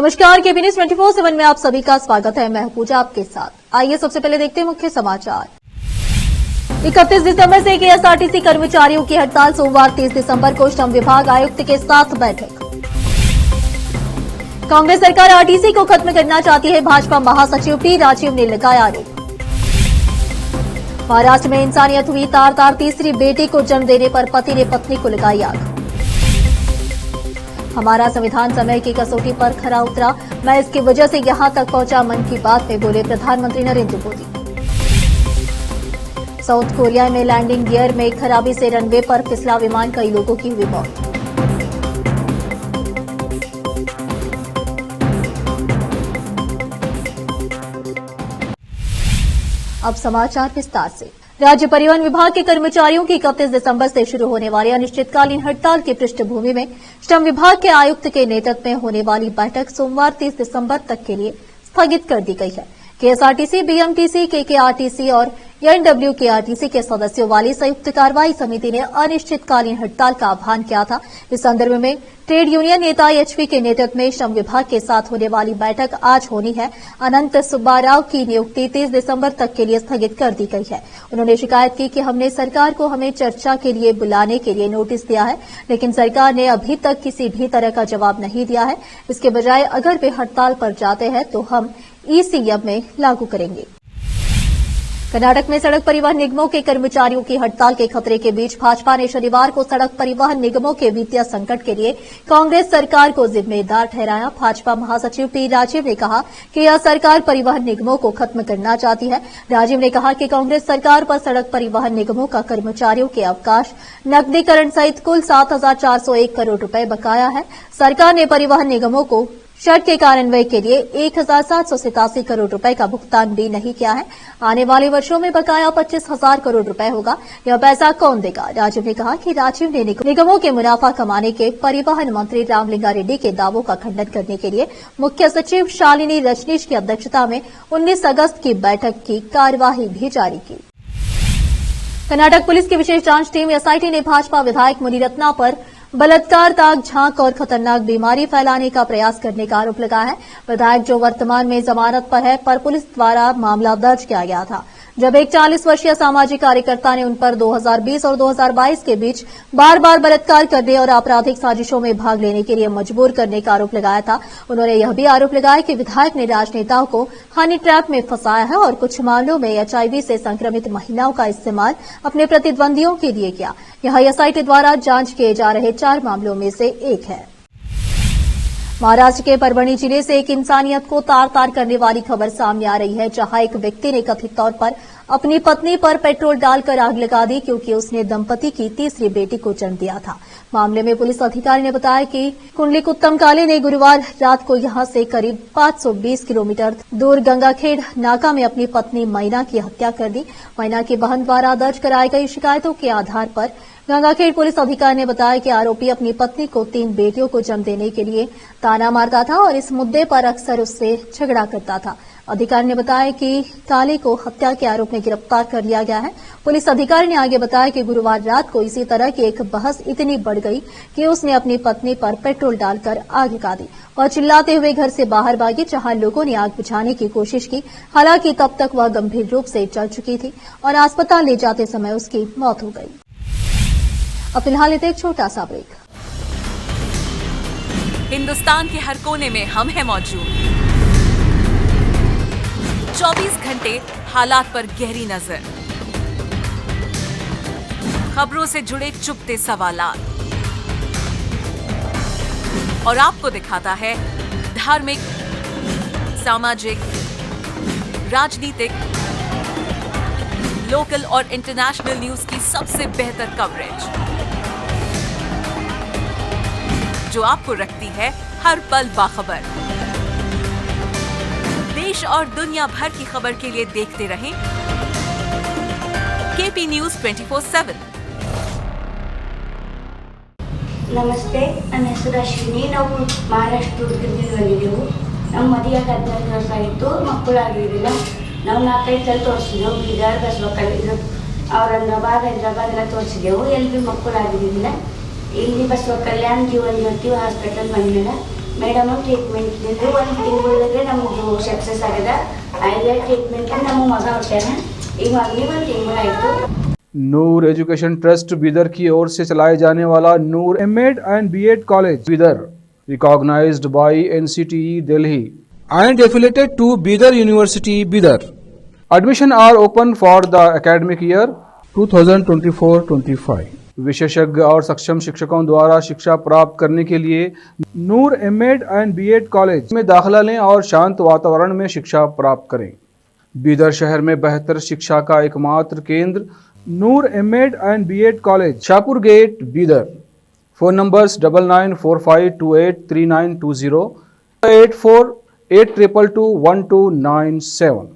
नमस्कार, केबी न्यूज 24/7 में आप सभी का स्वागत है। मैं हूं पूजा आपके साथ। आइए सबसे पहले देखते हैं मुख्य समाचार। 31 दिसंबर से केएसआरटीसी कर्मचारियों की हड़ताल। सोमवार 30 दिसंबर को श्रम विभाग आयुक्त के साथ बैठक। कांग्रेस सरकार आरटीसी को खत्म करना चाहती है, भाजपा महासचिव टी राजीव ने लगाया आरोप। महाराष्ट्र में इंसानियत हुई तार-तार। तीसरी बेटी को जन्म देने पर पति ने पत्नी को लगाई आग। हमारा संविधान समय की कसौटी पर खरा उतरा, मैं इसकी वजह से यहां तक पहुंचा, मन की बात में बोले प्रधानमंत्री नरेंद्र मोदी। साउथ कोरिया में लैंडिंग गियर में खराबी से रनवे पर फिसला विमान, कई लोगों की हुई मौत। अब समाचार विस्तार से। राज्य परिवहन विभाग के कर्मचारियों की 31 दिसंबर से शुरू होने वाली अनिश्चितकालीन हड़ताल की पृष्ठभूमि में श्रम विभाग के आयुक्त के नेतृत्व में होने वाली बैठक सोमवार 30 दिसंबर तक के लिए स्थगित कर दी गई है। केएसआरटीसी, बीएमटीसी, केकेआरटीसी और एनडब्ल्यूकेआरटीसी के सदस्यों वाली संयुक्त कार्रवाई समिति ने अनिश्चितकालीन हड़ताल का आह्वान किया था। इस संदर्भ में ट्रेड यूनियन नेता एचपी के नेतृत्व में श्रम विभाग के साथ होने वाली बैठक आज होनी है। अनंत सुब्बाराव की नियुक्ति 30 दिसंबर तक के लिए स्थगित कर दी गई है। उन्होंने शिकायत की कि हमने सरकार को हमें चर्चा के लिए बुलाने के लिए नोटिस दिया है, लेकिन सरकार ने अभी तक किसी भी तरह का जवाब नहीं दिया है। इसके बजाय अगर वे हड़ताल पर जाते हैं तो हम ईसीएम में लागू करेंगे। कर्नाटक में सड़क परिवहन निगमों के कर्मचारियों की हड़ताल के खतरे के बीच भाजपा ने शनिवार को सड़क परिवहन निगमों के वित्तीय संकट के लिए कांग्रेस सरकार को जिम्मेदार ठहराया। भाजपा महासचिव टी राजीव ने कहा कि यह सरकार परिवहन निगमों को खत्म करना चाहती है। राजीव ने कहा कि कांग्रेस सरकार पर सड़क परिवहन निगमों का कर्मचारियों के अवकाश, नकदीकरण सहित कुल 7,401 करोड़ रुपए बकाया है। सरकार ने परिवहन निगमों को शर्त के कार्यान्वयन के लिए 1,787 करोड़ रुपए का भुगतान भी नहीं किया है। आने वाले वर्षों में बकाया 25,000 करोड़ रुपए होगा। यह पैसा कौन देगा? राजीव ने कहा कि राजीव ने निगमों के मुनाफा कमाने के परिवहन मंत्री रामलिंगा रेड्डी के दावों का खंडन करने के लिए मुख्य सचिव शालिनी रजनीश की अध्यक्षता में 19 अगस्त की बैठक की कार्यवाही भी जारी की। कर्नाटक पुलिस की विशेष जांच टीम एसआईटी ने भाजपा विधायक मुनिरत्ना पर बलात्कार, ताक झांक और खतरनाक बीमारी फैलाने का प्रयास करने का आरोप लगाया है। विधायक जो वर्तमान में जमानत पर है, पर पुलिस द्वारा मामला दर्ज किया गया था, जब एक 40 वर्षीय सामाजिक कार्यकर्ता ने उन पर 2020 और 2022 के बीच बार बार बलात्कार करने और आपराधिक साजिशों में भाग लेने के लिए मजबूर करने का आरोप लगाया था। उन्होंने यह भी आरोप लगाया कि विधायक ने राजनेताओं को हनी ट्रैप में फंसाया है और कुछ मामलों में एचआईवी से संक्रमित महिलाओं का इस्तेमाल अपने प्रतिद्वंदियों के लिए किया। यह एसआईटी द्वारा जांच किए जा रहे 4 मामलों में से एक है। महाराष्ट्र के परभणी जिले से एक इंसानियत को तार-तार करने वाली खबर सामने आ रही है, जहां एक व्यक्ति ने कथित तौर पर अपनी पत्नी पर पेट्रोल डालकर आग लगा दी क्योंकि उसने दंपति की तीसरी बेटी को जन्म दिया था। मामले में पुलिस अधिकारी ने बताया कि कुंडलीकुत्तम काले ने गुरुवार रात को यहां से करीब 520 किलोमीटर दूर गंगाखेड़ नाका में अपनी पत्नी मैना की हत्या कर दी। मैना की बहन द्वारा दर्ज कराई गई शिकायतों के आधार पर गंगाखेड़ पुलिस अधिकारी ने बताया कि आरोपी अपनी पत्नी को 3 बेटियों को जन्म देने के लिए ताना मारता था और इस मुद्दे पर अक्सर उससे झगड़ा करता था। अधिकारी ने बताया कि काले को हत्या के आरोप में गिरफ्तार कर लिया गया है। पुलिस अधिकारी ने आगे बताया कि गुरुवार रात को इसी तरह की एक बहस इतनी बढ़ गई कि उसने अपनी पत्नी पर पेट्रोल डालकर आग लगा दी और चिल्लाते हुए घर से बाहर भागी, जहां लोगों ने आग बुझाने की कोशिश की। हालांकि तब तक वह गंभीर रूप से जल चुकी थी और अस्पताल ले जाते समय उसकी मौत हो गई। अब फिलहाल लेते एक छोटा सा ब्रेक। हिंदुस्तान के हर कोने में हम हैं मौजूद। 24 घंटे हालात पर गहरी नजर, खबरों से जुड़े चुपते सवालात और आपको दिखाता है धार्मिक, सामाजिक, राजनीतिक, लोकल और इंटरनेशनल न्यूज की सबसे बेहतर कवरेज, जो आपको रखती है हर पल बाखबर। देश और दुनिया भर की खबर के लिए देखते रहें केपी न्यूज 24/7। ನಮಸ್ತೆ, ನನ್ನ ಹೆಸರು ಅಶ್ವಿನಿ. ನಾವು ಮಹಾರಾಷ್ಟ್ರ ಉಡುಪಿಯಿಂದ ಬಂದಿದ್ದೆವು. ನಮ್ಮ ಮದುವೆಗೆ 14 ವರ್ಷ ಆಯಿತು, ಮಕ್ಕಳಾಗಿರಲಿಲ್ಲ. ನಾವು 4-5 ಸಲ ತೋರಿಸಿದೆವು. ಬೀದರ್, ಬಸವಕಲ್ಯಾಣ, ಔರಂಗಾಬಾದ್, ಹೈದರಾಬಾದ್ ಎಲ್ಲ ತೋರಿಸಿದೆವು. ಎಲ್ಲಿ ಭೀ ಮಕ್ಕಳಾಗಿರಲಿಲ್ಲ. ಇಲ್ಲಿ ಬಸವಕಲ್ಯಾಣ ಜೀವನ್ ಜ್ಯೋತಿ ಹಾಸ್ಪಿಟಲ್ ಬಂದಿಲ್ಲ. ಮೇಡಮ್ ಟ್ರೀಟ್ಮೆಂಟ್ ಇದ್ದಿದ್ದು 1 ತಿಂಗಳಿಗೆ ನಮ್ಮದು ಸಕ್ಸಸ್ ಆಗಿದೆ. 5 ಟ್ರೀಟ್ಮೆಂಟ್ ನಮ್ಮ ಮಗ ಹುಟ್ಟಾನ. ಈಗ ಮಗನಿಗೆ 1 ತಿಂಗಳಾಯಿತು. नूर एजुकेशन ट्रस्ट बीदर की ओर से चलाए जाने वाला Noor MEd and BEd college Bidar, recognised by NCTE Delhi and affiliated to Bidar University Bidar. Admission are open for the academic year 2024-25. विशेषज्ञ और सक्षम शिक्षकों द्वारा शिक्षा प्राप्त करने के लिए नूर एमएड एंड बीएड कॉलेज में दाखिला लें और शांत वातावरण में शिक्षा प्राप्त करें। बीदर शहर में बेहतर शिक्षा का एकमात्र केंद्र Noor MEd and BEd college, Shahpur gate, Bidar. Phone numbers 9945283920, 8482221297।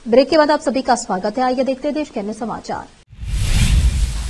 Break के बाद आप सभी का स्वागत है। आइए देखते हैं देश के अन्य समाचार।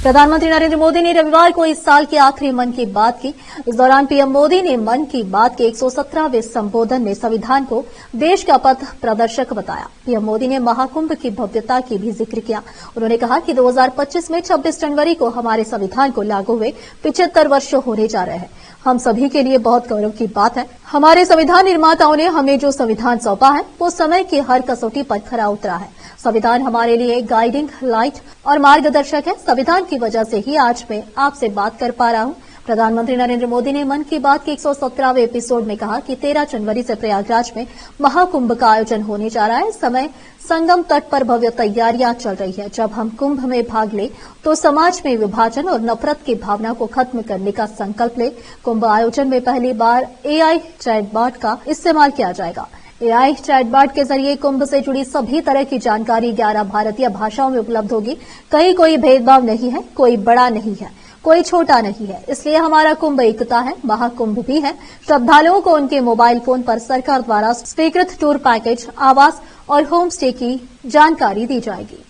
प्रधानमंत्री नरेंद्र मोदी ने रविवार को इस साल के आखिरी मन की बात की। इस दौरान पीएम मोदी ने मन की बात के 117वें संबोधन में संविधान को देश का पथ प्रदर्शक बताया। पीएम मोदी ने महाकुंभ की भव्यता की भी जिक्र किया। उन्होंने कहा कि 2025 में 26 जनवरी को हमारे संविधान को लागू हुए 75 वर्ष होने जा रहे हैं। हम सभी के लिए बहुत गौरव की बात है। हमारे संविधान निर्माताओं ने हमें जो संविधान सौंपा है वो समय की हर कसौटी पर खरा उतरा है। संविधान हमारे लिए गाइडिंग लाइट और मार्गदर्शक है। संविधान की वजह से ही आज मैं आपसे बात कर पा रहा हूं। प्रधानमंत्री नरेंद्र मोदी ने मन की बात के 117वें एपिसोड में कहा कि 13 जनवरी से प्रयागराज में महाकुंभ का आयोजन होने जा रहा है। इस समय संगम तट पर भव्य तैयारियां चल रही है। जब हम कुंभ में भाग ले तो समाज में विभाजन और नफरत की भावना को खत्म करने का संकल्प ले। कुंभ आयोजन में पहली बार AI चैटबॉट का इस्तेमाल किया जाएगा। AI चैटबॉट के जरिए कुंभ से जुड़ी सभी तरह की जानकारी 11 भारतीय भाषाओं में उपलब्ध होगी। कहीं कोई भेदभाव नहीं है, कोई बड़ा नहीं है, कोई छोटा नहीं है। इसलिए हमारा कुंभ एकता है, महाकुंभ भी है। श्रद्धालुओं को उनके मोबाइल फोन पर सरकार द्वारा स्वीकृत टूर पैकेज, आवास और होम स्टे की जानकारी दी जाएगी।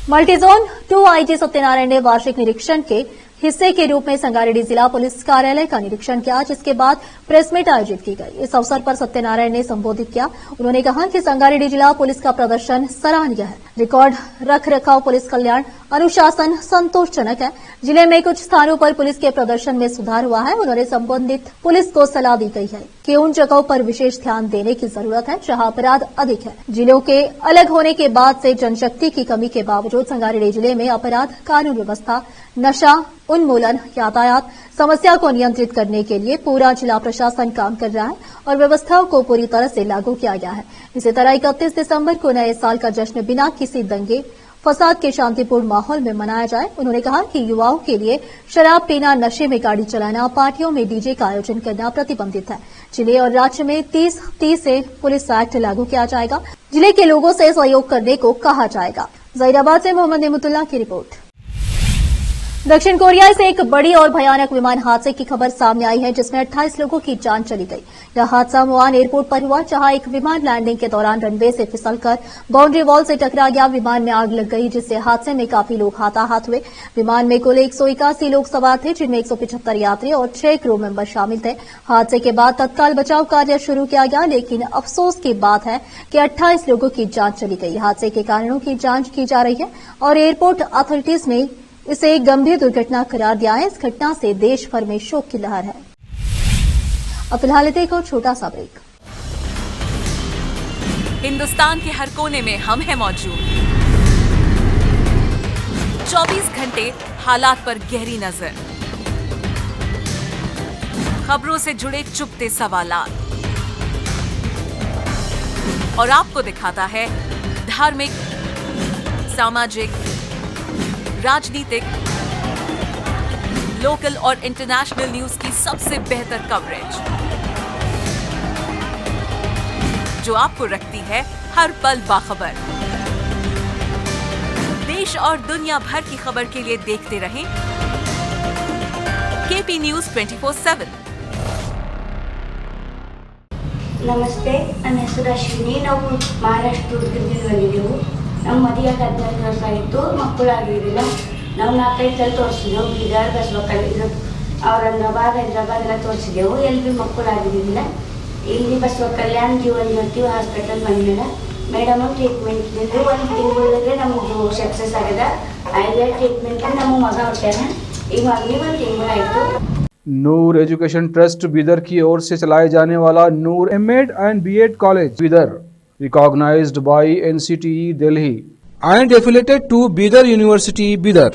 मल्टीजोन 2 IG सत्यनारायण ने वार्षिक निरीक्षण के हिस्से के रूप में संगारेड्डी जिला पुलिस कार्यालय का निरीक्षण किया, जिसके बाद प्रेस मीट आयोजित की गई। इस अवसर पर सत्यनारायण ने संबोधित किया। उन्होंने कहा कि संगारेड्डी जिला पुलिस का प्रदर्शन सराहनीय है। रिकॉर्ड रख रखाव, पुलिस कल्याण, अनुशासन संतोषजनक है। जिले में कुछ स्थानों पर पुलिस के प्रदर्शन में सुधार हुआ है। उन्होंने संबंधित पुलिस को सलाह दी गई है कि उन जगहों पर विशेष ध्यान देने की जरूरत है जहां अपराध अधिक है। जिलों के अलग होने के बाद से जनशक्ति की कमी के बावजूद संगारेड्डी जिले में अपराध, कानून व्यवस्था, नशा उन्मूलन, यातायात समस्या को नियंत्रित करने के लिए पूरा जिला प्रशासन काम कर रहा है और व्यवस्थाओं को पूरी तरह से लागू किया गया है। इसी तरह 31 दिसंबर को नए साल का जश्न बिना किसी दंगे फसाद के शांतिपूर्ण माहौल में मनाया जाए। उन्होंने कहा कि युवाओं के लिए शराब पीना, नशे में गाड़ी चलाना, पार्टियों में डीजे का आयोजन करना प्रतिबंधित है। जिले और राज्य में 30 से पुलिस एक्ट लागू किया जाएगा। जिले के लोगों से सहयोग करने को कहा जाएगा। जहीराबाद से मोहम्मद नेमतुल्लाह की रिपोर्ट। दक्षिण कोरिया से एक बड़ी और भयानक विमान हादसे की खबर सामने आई है, जिसमें 28 लोगों की जान चली गई। यह हादसा मुआन एयरपोर्ट पर हुआ, जहां एक विमान लैंडिंग के दौरान रनवे से फिसलकर बाउंड्री वॉल से टकरा गया। विमान में आग लग गई, जिससे हादसे में काफी लोग हाथाहाथ हुए। विमान में कुल 181 लोग सवार थे, जिनमें 175 यात्री और 6 क्रू मेंबर शामिल थे। हादसे के बाद तत्काल बचाव कार्य शुरू किया गया, लेकिन अफसोस की बात है कि 28 लोगों की जान चली गई। हादसे के कारणों की जांच की जा रही है और एयरपोर्ट अथॉरिटीज ने इसे एक गंभीर दुर्घटना करार दिया है। इस घटना से देश भर में शोक की लहर है। अब फिलहाल एक और छोटा सा ब्रेक। हिंदुस्तान के हर कोने में हम हैं मौजूद। 24 घंटे हालात पर गहरी नजर, खबरों से जुड़े चुपते सवालात और आपको दिखाता है धार्मिक, सामाजिक, राजनीतिक, लोकल और इंटरनेशनल न्यूज की सबसे बेहतर कवरेज, जो आपको रखती है हर पल बाखबर। देश और दुनिया भर की खबर के लिए देखते रहें KP News 24/7। ನಮಸ್ತೆ, ನನ್ನ ಹೆಸರು ಅಶ್ವಿನಿ. ನಾವು ಮಹಾರಾಷ್ಟ್ರ ದುರ್ಗದಿಂದ ಬಂದಿದ್ದೆವು. ನಮ್ಮ ಮದುವೆಗೆ 14 ವರ್ಷ ಆಯಿತು, ಮಕ್ಕಳಾಗಿರಲಿಲ್ಲ. ನಾವು 4-5 ಸಲ ತೋರಿಸಿದ್ದೆವು. ಬೀದರ್, ಬಸವ ಕಲ್ಯಾಣ, ಔರಂಗಾಬಾದ್ ಹೈದರಾಬಾದ್ ಎಲ್ಲ ತೋರಿಸಿದೆವು. ಎಲ್ಲಿ ಭೀ ಮಕ್ಕಳಾಗಿದ್ದಿಲ್ಲ. ಇಲ್ಲಿ ಬಸವ ಕಲ್ಯಾಣ ಜೀವನ ಜ್ಯೋತಿ ಹಾಸ್ಪಿಟಲ್ ಬಂದಿಲ್ಲ. ಮೇಡಮ್ ಟ್ರೀಟ್ಮೆಂಟ್ ಒಂದು ತಿಂಗಳಿಗೆ ನಮಗೆ ಸಕ್ಸಸ್ ಆಗಿದೆ. ಐದೇ ಟ್ರೀಟ್ಮೆಂಟ್ ನಮ್ಮ ಮಗ ಹೊಟ್ಟಾನ. ಈಗ ಮಗನಿಗೆ ಒಂದು ತಿಂಗಳಾಯಿತು. नूर एजुकेशन ट्रस्ट बीदर की ओर से चलाए जाने वाला Noor MEd and BEd college Bidar recognised by NCTE Delhi and affiliated to Bidar University Bidar.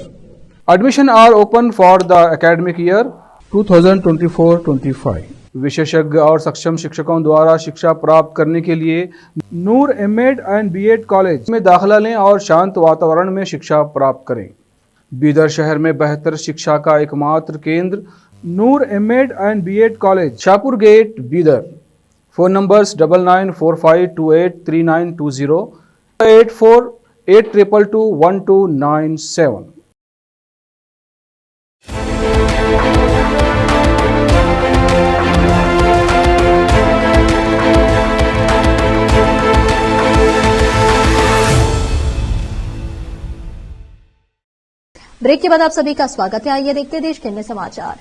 Admission are open for the academic year 2024-25. विशेषज्ञ और सक्षम शिक्षकों द्वारा शिक्षा प्राप्त करने के लिए नूर एमएड एंड बीएड कॉलेज में दाखिला लें और शांत वातावरण में शिक्षा प्राप्त करें। बीदर शहर में बेहतर शिक्षा का एकमात्र केंद्र Noor MEd and BEd college, Shahpur gate, Bidar. Phone numbers 9945283920 8482221297। Break के बाद आप सभी का स्वागत है। आइए देखते हैं देश के अन्य समाचार।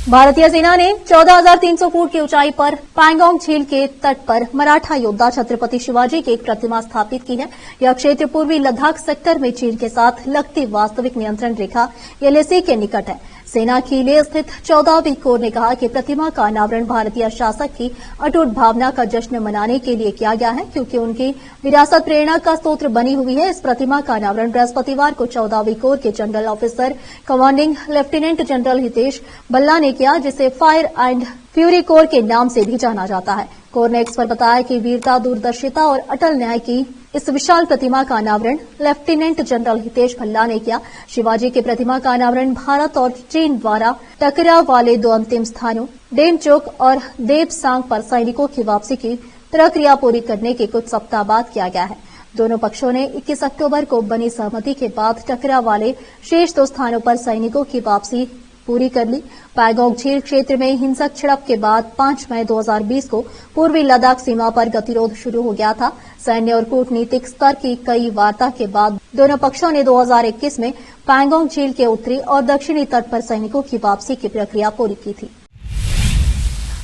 भारतीय सेना ने 14,300 फुट की ऊंचाई पर पैंगोंग झील के तट पर मराठा योद्धा छत्रपति शिवाजी की एक प्रतिमा स्थापित की है। यह क्षेत्र पूर्वी लद्दाख सेक्टर में चीन के साथ लगती वास्तविक नियंत्रण रेखा एलएसी के निकट है। सेना की लेह स्थित 14वीं कोर ने कहा कि प्रतिमा का अनावरण भारतीय शासक की अटूट भावना का जश्न मनाने के लिए किया गया है, क्योंकि उनकी विरासत प्रेरणा का स्रोत बनी हुई है। इस प्रतिमा का अनावरण बृहस्पतिवार को 14वीं कोर के general officer commanding lieutenant general Hitesh बल्ला ने किया, जिसे फायर एंड फ्यूरी कोर के नाम से भी जाना जाता है। कोर ने एक्स पर बताया कि वीरता, दूरदर्शिता और अटल न्याय की इस विशाल प्रतिमा का अनावरण लेफ्टिनेंट जनरल हितेश भल्ला ने किया। शिवाजी की प्रतिमा का अनावरण भारत और चीन द्वारा टकराव वाले दो अंतिम स्थानों डेमचोक और देपसांग पर सैनिकों की वापसी की प्रक्रिया पूरी करने के कुछ सप्ताह बाद किया गया है। दोनों पक्षों ने 21 अक्टूबर को बनी सहमति के बाद टकराव वाले शेष दो स्थानों पर सैनिकों की वापसी पूरी कर ली। पैंगोंग झील क्षेत्र में हिंसक झड़प के बाद 5 मई 2020 को पूर्वी लद्दाख सीमा पर गतिरोध शुरू हो गया था। सैन्य और कूटनीतिक स्तर की कई वार्ता के बाद दोनों पक्षों ने 2021 में पैंगोंग झील के उत्तरी और दक्षिणी तट पर सैनिकों की वापसी की प्रक्रिया पूरी की थी।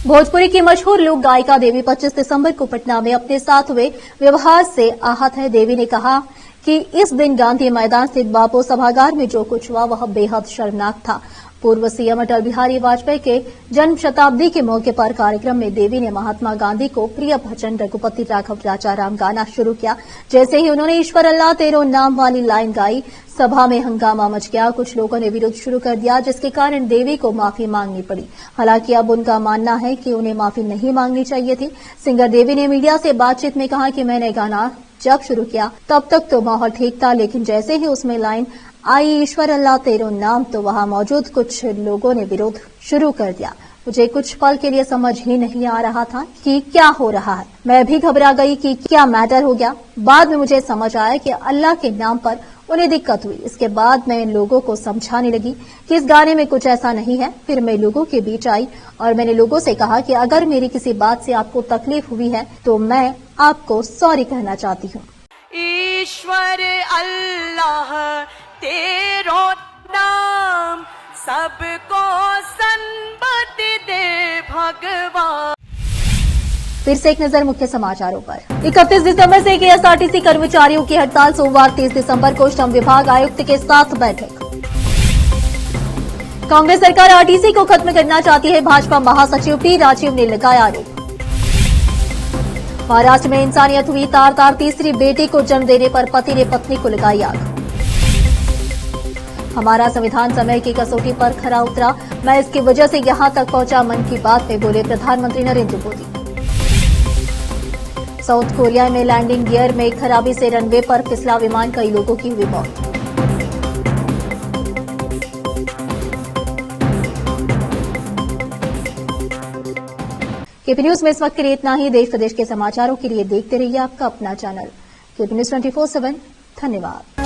भोजपुरी की मशहूर लोक गायिका देवी 25 दिसंबर को पटना में अपने साथ हुए व्यवहार से आहत है। देवी ने कहा कि इस दिन गांधी मैदान स्थित बापू सभागार में जो कुछ हुआ वह बेहद शर्मनाक था। पूर्व सीएम अटल बिहारी वाजपेयी के जन्म शताब्दी के मौके पर कार्यक्रम में देवी ने महात्मा गांधी को प्रिय भजन रघुपति राघव राजा राम गाना शुरू किया। जैसे ही उन्होंने ईश्वर अल्लाह तेरो नाम वाली लाइन गाई, सभा में हंगामा मच गया। कुछ लोगों ने विरोध शुरू कर दिया, जिसके कारण देवी को माफी मांगनी पड़ी। हालांकि अब उनका मानना है कि उन्हें माफी नहीं मांगनी चाहिए थी। सिंगर देवी ने मीडिया से बातचीत में कहा कि मैंने गाना जब शुरू किया तब तक तो माहौल ठीक था, लेकिन जैसे ही उसमें लाइन आई ईश्वर अल्लाह तेरो नाम, तो वहां मौजूद कुछ लोगों ने विरोध शुरू कर दिया। मुझे कुछ पल के लिए समझ ही नहीं आ रहा था कि क्या हो रहा है। मैं भी घबरा गई कि क्या मैटर हो गया। बाद में मुझे समझ आया कि अल्लाह के नाम पर उन्हें दिक्कत हुई। इसके बाद मैं लोगों को समझाने लगी कि इस गाने में कुछ ऐसा नहीं है। फिर मैं लोगों के बीच आई और मैंने लोगों से कहा कि अगर मेरी किसी बात से आपको तकलीफ हुई है तो मैं आपको सॉरी कहना चाहती हूँ। ईश्वर अल्लाह तेरो नाम सबको सन्मति दे भगवान। फिर से एक नजर मुख्य समाचारों पर। 31 दिसंबर से केएसआरटीसी कर्मचारियों की हड़ताल। सोमवार 30 दिसंबर को श्रम विभाग आयुक्त के साथ बैठक। कांग्रेस सरकार आरटीसी को खत्म करना चाहती है। भाजपा महासचिव पी राजीव ने लगाया आरोप। महाराष्ट्र में इंसानियत हुई तार तार। तीसरी बेटी को जन्म देने पर पति ने पत्नी को लगाई आग। हमारा संविधान समय की कसौटी पर खरा उतरा। मैं इसकी वजह से यहां तक पहुंचा, मन की बात में बोले प्रधानमंत्री नरेंद्र मोदी। साउथ कोरिया में लैंडिंग गियर में खराबी से रनवे पर फिसला विमान, कई लोगों की हुई मौत। केपी न्यूज में इस वक्त के लिए इतना ही। देश प्रदेश के समाचारों के लिए देखते रहिए आपका अपना चैनल केपी न्यूज 24/7। धन्यवाद।